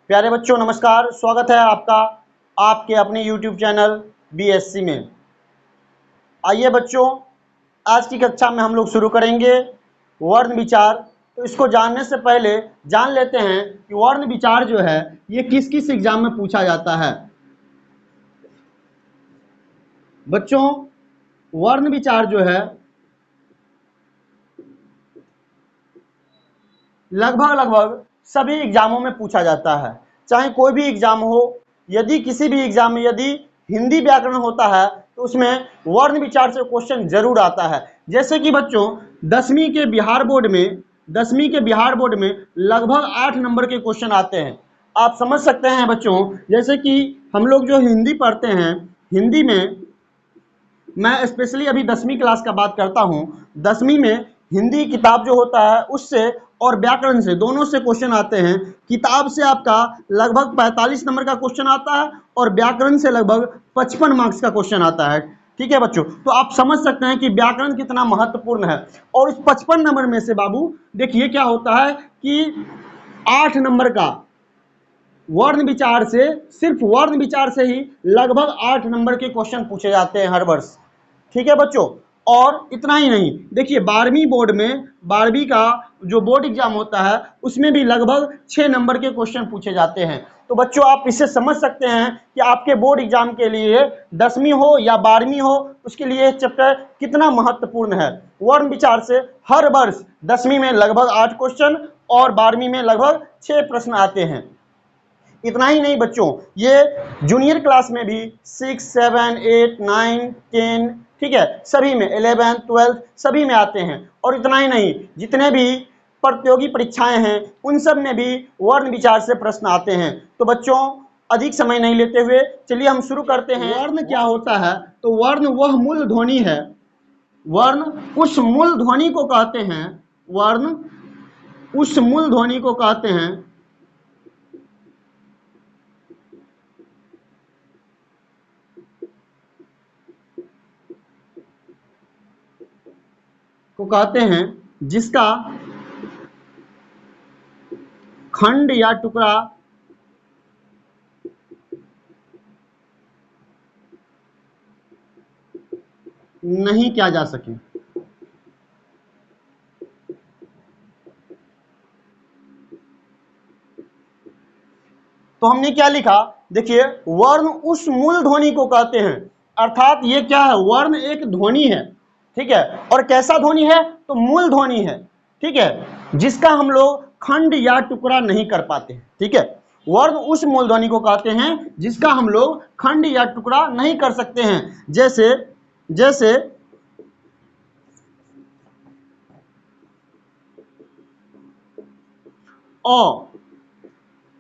प्यारे बच्चों नमस्कार, स्वागत है आपका आपके अपने YouTube चैनल BSc में। आइए बच्चों, आज की कक्षा में हम लोग शुरू करेंगे वर्ण विचार। तो इसको जानने से पहले जान लेते हैं कि वर्ण विचार जो है ये किस किस एग्जाम में पूछा जाता है। बच्चों, वर्ण विचार जो है लगभग सभी एग्जामों में पूछा जाता है, चाहे कोई भी एग्जाम हो। यदि किसी भी एग्जाम में यदि हिंदी व्याकरण होता है तो उसमें वर्ण विचार से क्वेश्चन जरूर आता है। जैसे कि बच्चों 10वीं के बिहार बोर्ड में लगभग 8 नंबर के क्वेश्चन आते हैं। आप समझ सकते हैं बच्चों, जैसे कि हम लोग जो हिंदी पढ़ते हैं, हिंदी में मैं स्पेशली अभी 10वीं क्लास का बात करता हूँ। 10वीं में हिंदी किताब जो होता है उससे और व्याकरण से, दोनों से क्वेश्चन आते हैं। किताब से आपका लगभग 45 नंबर का क्वेश्चन आता है और व्याकरण से लगभग 55 मार्क्स का क्वेश्चन आता है। ठीक है बच्चों, तो आप समझ सकते हैं कि व्याकरण कितना महत्वपूर्ण है। और इस 55 नंबर में से बाबू देखिए क्या होता है कि 8 नंबर का वर्ण विचार से, सिर्फ वर्ण विचार से ही लगभग 8 नंबर के क्वेश्चन पूछे जाते हैं हर वर्ष। ठीक है बच्चों, और इतना ही नहीं, देखिए 12वीं बोर्ड में, 12वीं का जो बोर्ड एग्जाम होता है उसमें भी लगभग 6 नंबर के क्वेश्चन पूछे जाते हैं। तो बच्चों आप इससे समझ सकते हैं कि आपके बोर्ड एग्जाम के लिए 10वीं हो या 12वीं हो, उसके लिए चैप्टर कितना महत्वपूर्ण है। वर्ण विचार से हर वर्ष 10वीं में लगभग 8 क्वेश्चन और 12वीं में लगभग 6 प्रश्न आते हैं। इतना ही नहीं बच्चों, ये जूनियर क्लास में भी 6, 7, 8, 9, 10, ठीक है, सभी में 11, 12 सभी में आते हैं। और इतना ही नहीं, जितने भी प्रतियोगी परीक्षाएं हैं उन सब में भी वर्ण विचार से प्रश्न आते हैं। तो बच्चों अधिक समय नहीं लेते हुए चलिए हम शुरू करते हैं। वर्ण क्या होता है? तो वर्ण वह मूल ध्वनि है, वर्ण उस मूल ध्वनि को कहते हैं, वर्ण उस मूल ध्वनि को कहते हैं जिसका खंड या टुकड़ा नहीं किया जा सके। तो हमने क्या लिखा, देखिए वर्ण उस मूल ध्वनि को कहते हैं, अर्थात ये क्या है, वर्ण एक ध्वनि है, ठीक है। और कैसा ध्वनि है? तो मूल ध्वनि है, ठीक है, जिसका हम लोग खंड या टुकड़ा नहीं कर पाते, ठीक है। वर्ण उस मूल ध्वनि को कहते हैं जिसका हम लोग खंड या टुकड़ा नहीं कर सकते हैं। जैसे जैसे अ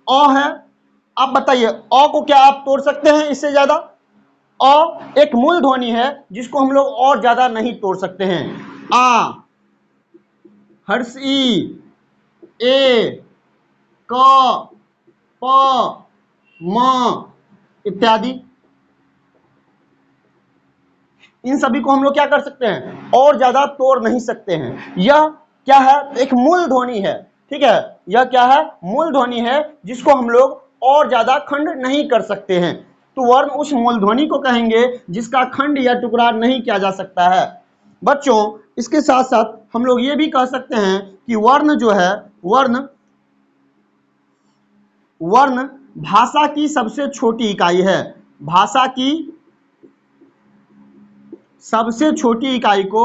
अ है, आप बताइए अ को क्या आप तोड़ सकते हैं इससे ज्यादा? अ एक मूल ध्वनि है जिसको हम लोग और ज्यादा नहीं तोड़ सकते हैं। आ, हर्ष ई, ए, क, प, म इत्यादि, इन सभी को हम लोग क्या कर सकते हैं? और ज्यादा तोड़ नहीं सकते हैं। यह क्या है? एक मूल ध्वनि है, ठीक है। यह क्या है? मूल ध्वनि है जिसको हम लोग और ज्यादा खंड नहीं कर सकते हैं। तो वर्ण उस मूल ध्वनि को कहेंगे जिसका खंड या टुकड़ा नहीं किया जा सकता है। बच्चों इसके साथ साथ हम लोग ये भी कह सकते हैं कि वर्ण जो है, वर्ण वर्ण भाषा की सबसे छोटी इकाई है। भाषा की सबसे छोटी इकाई को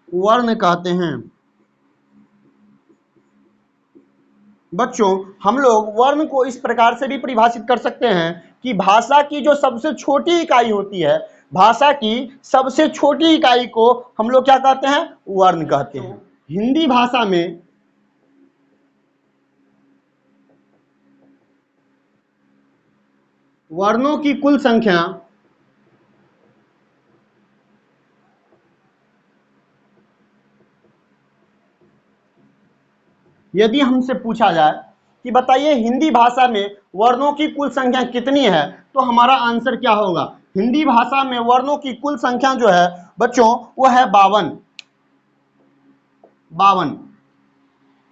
वर्ण कहते हैं। बच्चों हम लोग वर्ण को इस प्रकार से भी परिभाषित कर सकते हैं कि भाषा की जो सबसे छोटी इकाई होती है, भाषा की सबसे छोटी इकाई को हम लोग क्या कहते हैं? वर्ण कहते हैं। हिंदी भाषा में वर्णों की कुल संख्या यदि हमसे पूछा जाए कि बताइए हिंदी भाषा में वर्णों की कुल संख्या कितनी है, तो हमारा आंसर क्या होगा? हिंदी भाषा में वर्णों की कुल संख्या जो है बच्चों वो है 52। 52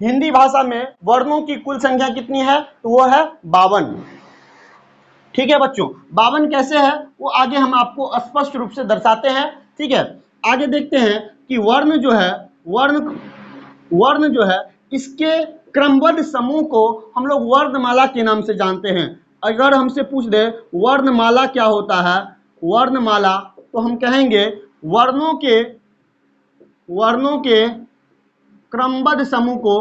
हिंदी भाषा में वर्णों की कुल संख्या कितनी है, तो वो है 52। ठीक है बच्चों, 52 कैसे है वो आगे हम आपको स्पष्ट रूप से दर्शाते हैं। ठीक है, आगे देखते हैं कि वर्ण जो है, वर्ण जो है इसके क्रमबद्ध समूह को हम लोग वर्णमाला के नाम से जानते हैं। अगर हमसे पूछ दे वर्णमाला क्या होता है, वर्णमाला, तो हम कहेंगे वर्णों के क्रमबद्ध समूह को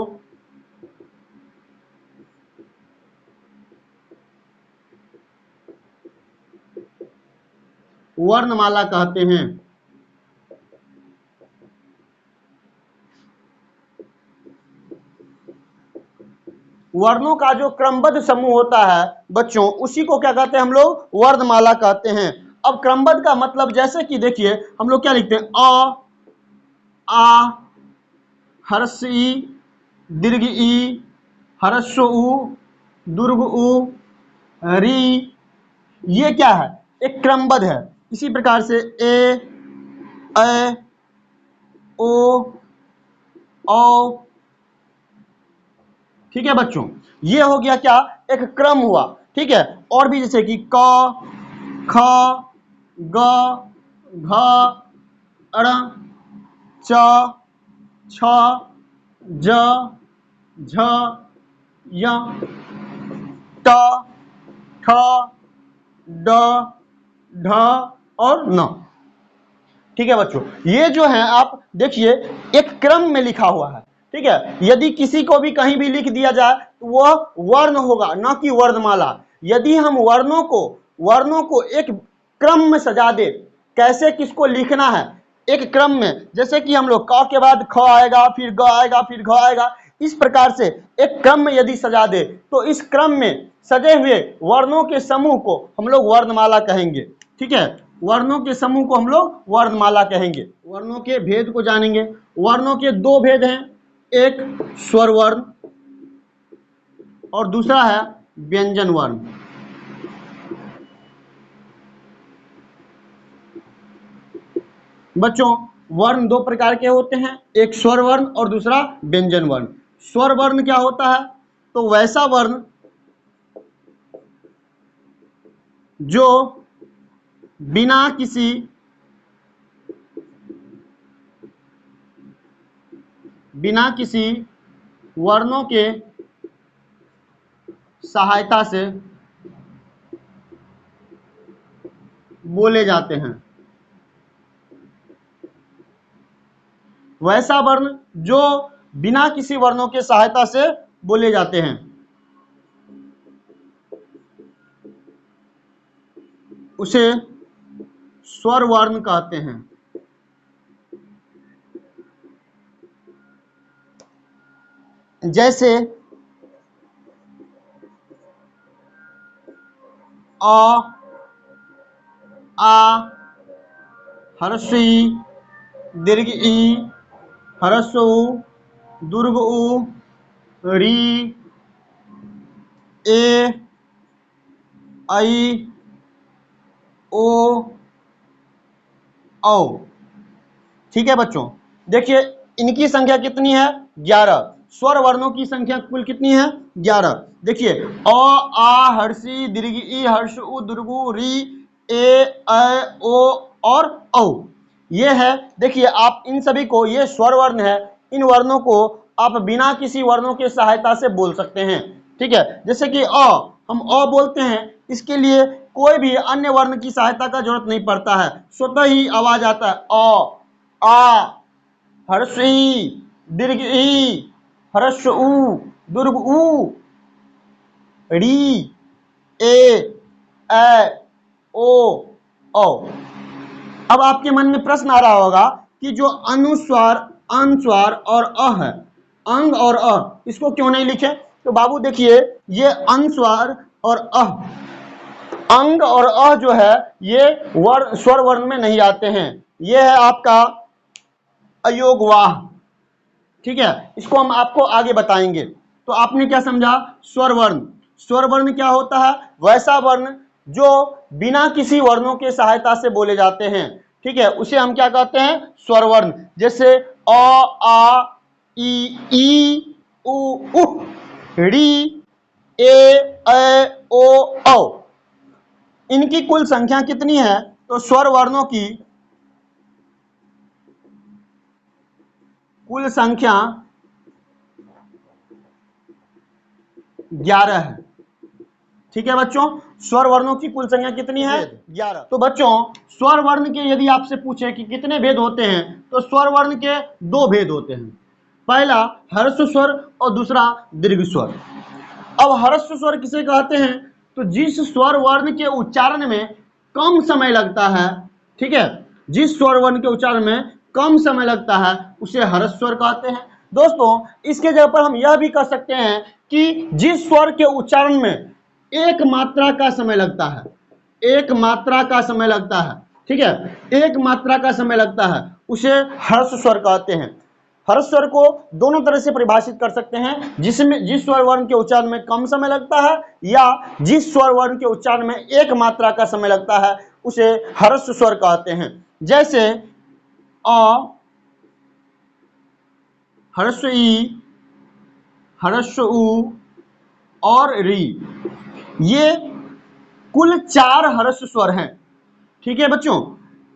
वर्णमाला कहते हैं। वर्णों का जो क्रमबद्ध समूह होता है बच्चों, उसी को क्या कहते हैं हम लोग? वर्णमाला कहते हैं। अब क्रमबद्ध का मतलब जैसे कि देखिए हम लोग क्या लिखते हैं, अ, आ, हर्ष ई, दीर्घ ई, हर्ष उ, दुर्ग उ, री, ये क्या है? एक क्रमबद्ध है। इसी प्रकार से ए, ऐ, ओ, औ। ठीक है बच्चों, ये हो गया क्या? एक क्रम हुआ। ठीक है, और भी जैसे कि क, ख, ग, घ, ड़, च, छ, ज, झ, य, ट, ठ, ड, ढ और न। ठीक है बच्चों, ये जो है आप देखिए एक क्रम में लिखा हुआ है। ठीक है, यदि किसी को भी कहीं भी लिख दिया जाए तो वह वर्ण होगा, न कि वर्णमाला। यदि हम वर्णों को एक क्रम में सजा दे, कैसे किसको लिखना है एक क्रम में, जैसे कि हम लोग क के बाद ख आएगा, फिर ग आएगा, फिर घ आएगा, इस प्रकार से एक क्रम में यदि सजा दे तो इस क्रम में सजे हुए वर्णों के समूह को हम लोग वर्णमाला कहेंगे। ठीक है, वर्णों के समूह को हम लोग वर्णमाला कहेंगे। वर्णों के भेद को जानेंगे। वर्णों के दो भेद हैं, एक स्वर वर्ण और दूसरा है व्यंजन वर्ण। बच्चों वर्ण दो प्रकार के होते हैं, एक स्वर वर्ण और दूसरा व्यंजन वर्ण। स्वर वर्ण क्या होता है? तो वैसा वर्ण जो बिना किसी वर्णों के सहायता से बोले जाते हैं। वैसा वर्ण जो बिना किसी वर्णों के सहायता से बोले जाते हैं उसे स्वर वर्ण कहते हैं। जैसे अ, आ, हर्ष ई, दीर्घ ई, हर्ष उ, दुर्ग उ, री, ए, ऐ, ओ, औ। ठीक है बच्चों, देखिए इनकी संख्या कितनी है? 11। स्वर वर्णों की संख्या कुल कितनी है? 11। देखिए अ, आ, हर्षी, दीर्घ ई, हर्ष उ, दुर्गु, री, ए, ऐ, ओ और औ, ये है। देखिए आप इन सभी को, ये स्वर वर्ण है, इन वर्णों को आप बिना किसी वर्णों के सहायता से बोल सकते हैं। ठीक है, जैसे कि अ, हम अ बोलते हैं, इसके लिए कोई भी अन्य वर्ण की सहायता का जरूरत नहीं पड़ता है, स्वतः ही आवाज आता है अ, आ, हर्ष ई, दीर्घ ई, हर्ष उ, दुर्ग उ, री, ए, ऐ, ओ, औ। अब आपके मन में प्रश्न आ रहा होगा कि जो अनुस्वार, अनुस्वार और अ है, अंग और अ, इसको क्यों नहीं लिखे? तो बाबू देखिए ये अनुस्वार और अ, अंग और अ जो है ये स्वर वर्ण में नहीं आते हैं। ये है आपका अयोगवाह। ठीक है, इसको हम आपको आगे बताएंगे। तो आपने क्या समझा? स्वर वर्ण। स्वर वर्ण क्या होता है? वैसा वर्ण जो बिना किसी वर्णों के सहायता से बोले जाते हैं, ठीक है, उसे हम क्या कहते हैं? स्वर वर्ण। जैसे अ, आ, ई, उ, उह, री, ए, ओ, औ। इनकी कुल संख्या कितनी है? तो स्वर वर्णों की कुल संख्या 11 है। ठीक है बच्चों, स्वर वर्णों की कुल संख्या कितनी है? 11। तो बच्चों, स्वर वर्ण के यदि आपसे पूछे कि कितने भेद होते हैं, तो स्वर वर्ण के 2 भेद होते हैं। पहला ह्रस्व स्वर और दूसरा दीर्घ स्वर। अब ह्रस्व स्वर किसे कहते हैं? तो जिस स्वर वर्ण के उच्चारण में कम समय लगता है, ठीक है, जिस स्वर वर्ण के उच्चारण में कम समय लगता है उसे ह्रस्व स्वर कहते हैं। दोस्तों, इसके जगह पर हम यह भी कह सकते हैं कि जिस स्वर के उच्चारण में एक मात्रा का समय लगता है, एक मात्रा का समय लगता है, ठीक है, एक मात्रा का समय लगता है, उसे ह्रस्व स्वर कहते हैं। ह्रस्व स्वर को दोनों तरह से परिभाषित कर सकते हैं, जिसमें जिस स्वर वर्ण के उच्चारण में कम समय लगता है या जिस स्वर वर्ण के उच्चारण में एक मात्रा का समय लगता है उसे ह्रस्व स्वर कहते हैं। जैसे अ, ह्रस्व ई, ह्रस्व उ और री, ये कुल 4 ह्रस्व स्वर हैं। ठीक है बच्चों,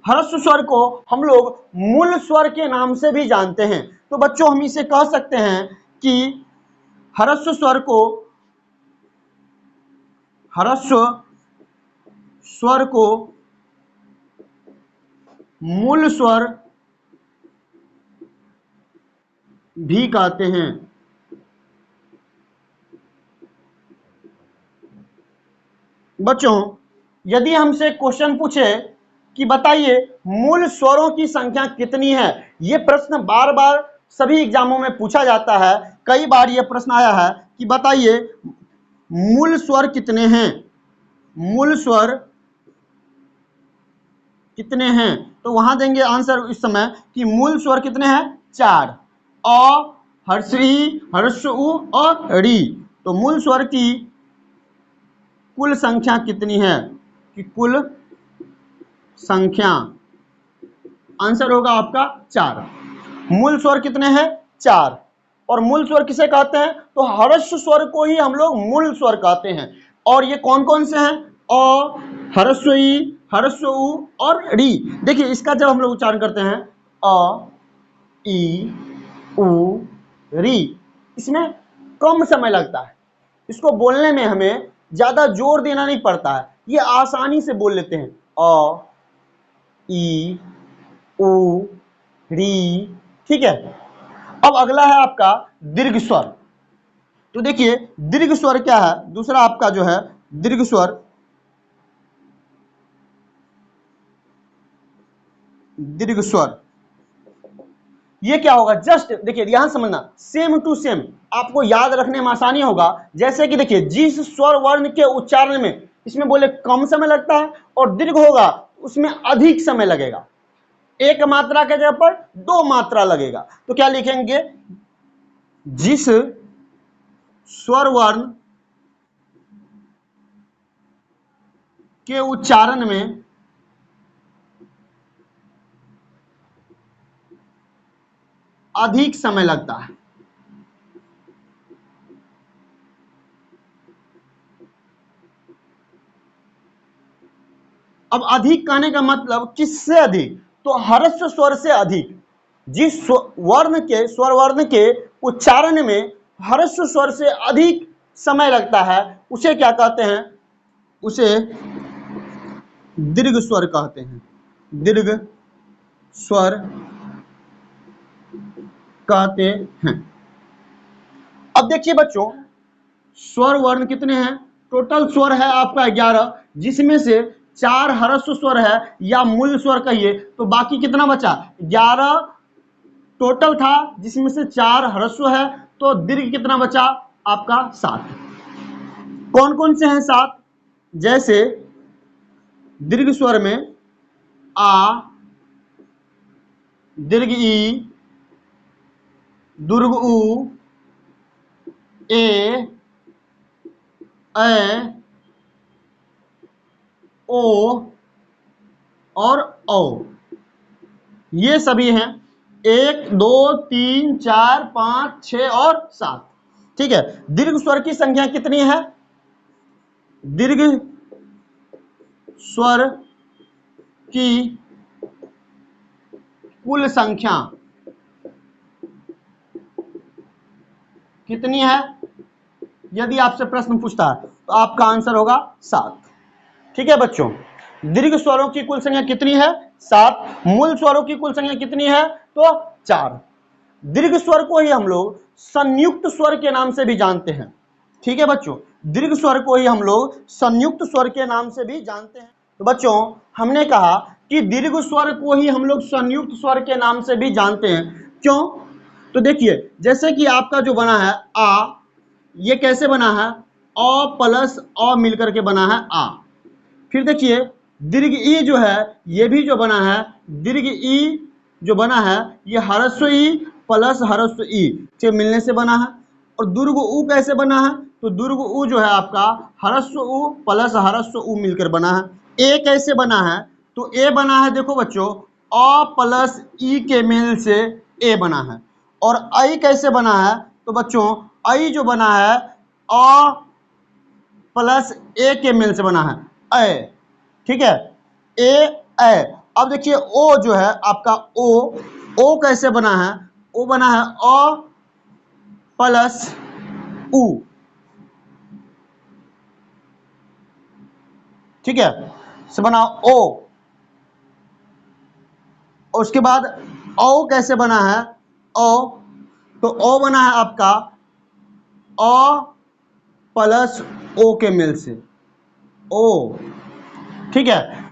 ह्रस्व स्वर को हम लोग मूल स्वर के नाम से भी जानते हैं। तो बच्चों, हम इसे कह सकते हैं कि ह्रस्व स्वर को ह्रस्व स्वर को मूल स्वर भी कहते हैं। बच्चों, यदि हमसे क्वेश्चन पूछे कि बताइए मूल स्वरों की संख्या कितनी है, यह प्रश्न बार बार सभी एग्जामों में पूछा जाता है। कई बार यह प्रश्न आया है कि बताइए मूल स्वर कितने हैं, मूल स्वर कितने हैं। तो वहां देंगे आंसर इस समय कि मूल स्वर कितने हैं? 4। अ, ह्रस्व ई, ह्रस्व उ और री। तो मूल स्वर की कुल संख्या कितनी है? कि कुल संख्या, आंसर होगा आपका 4। मूल स्वर कितने हैं? 4। और मूल स्वर किसे कहते हैं? तो ह्रस्व स्वर को ही हम लोग मूल स्वर कहते हैं। और ये कौन कौन से हैं? अ, ह्रस्व ई, ह्रस्व उ और री। देखिए, इसका जब हम लोग उच्चारण करते हैं अ, ई, उ, री, इसमें कम समय लगता है। इसको बोलने में हमें ज्यादा जोर देना नहीं पड़ता है, ये आसानी से बोल लेते हैं। अ, ई, उ, री, ठीक है। अब अगला है आपका दीर्घ स्वर। तो देखिए, दीर्घ स्वर क्या है? दूसरा आपका जो है दीर्घ स्वर, दीर्घ स्वर ये क्या होगा? जस्ट देखिए, यहां समझना, सेम टू सेम आपको याद रखने में आसानी होगा। जैसे कि देखिए, जिस स्वर वर्ण के उच्चारण में इसमें बोले कम समय लगता है और दीर्घ होगा उसमें अधिक समय लगेगा। एक मात्रा के जगह पर 2 मात्रा लगेगा। तो क्या लिखेंगे? जिस स्वर वर्ण के उच्चारण में अधिक समय लगता है। अब अधिक कहने का मतलब किससे अधिक? तो ह्रस्व स्वर से अधिक। जिस वर्ण के स्वर वर्ण के उच्चारण में ह्रस्व स्वर से अधिक समय लगता है उसे क्या कहते हैं? उसे दीर्घ स्वर कहते हैं। दीर्घ स्वर कहते हैं। अब देखिए बच्चों, स्वर वर्ण कितने हैं? टोटल स्वर है आपका 11, जिसमें से 4 ह्रस्व स्वर है या मूल स्वर कहिए, तो बाकी कितना बचा? 11 टोटल था, जिसमें से 4 ह्रस्व है, तो दीर्घ कितना बचा आपका? 7। कौन कौन से हैं 7? जैसे दीर्घ स्वर में आ, दीर्घ ई, दीर्घ उ, ए, ए, ओ और औ, ये सभी हैं 1 2 3 4 5 6 और 7। ठीक है, दीर्घ स्वर की संख्या कितनी है? दीर्घ स्वर की कुल संख्या कितनी है? यदि आपसे प्रश्न पूछता है तो आपका आंसर होगा 7। ठीक है बच्चों, दीर्घ स्वरों की कुल संख्या कितनी है? 7। मूल स्वरों की कुल संख्या कितनी है? तो 4। दीर्घ स्वर को ही हम लोग संयुक्त स्वर के नाम से भी जानते हैं। ठीक है बच्चों, दीर्घ स्वर को ही हम लोग संयुक्त स्वर के नाम से भी जानते हैं। तो बच्चों, हमने कहा कि दीर्घ स्वर को ही हम लोग संयुक्त स्वर के नाम से भी जानते हैं। क्यों? तो देखिए, जैसे कि आपका जो बना है आ, ये कैसे बना है? अ प्लस अ मिलकर के बना है आ। फिर देखिए दीर्घ ई जो है, ये भी जो बना है दीर्घ ई जो बना है, ये ह्रस्व ई प्लस ह्रस्व ई से मिलने से बना है। और दीर्घ उ कैसे बना है? तो दीर्घ उ जो है आपका ह्रस्व उ प्लस ह्रस्व उ मिलकर बना है। ए कैसे बना है? तो ए बना है, देखो बच्चों, अ प्लस ई के मेल से ए बना है। और आई कैसे बना है? तो बच्चों, आई जो बना है अ प्लस ए के मेल से बना है ए। ठीक है, ए ए। अब देखिए ओ जो है आपका ओ कैसे बना है? ओ बना है अ प्लस उ। ठीक है, से बना ओ। और उसके बाद ओ कैसे बना है? ओ, तो ओ बना है आपका अ प्लस ओ के मेल से ओ। ठीक है,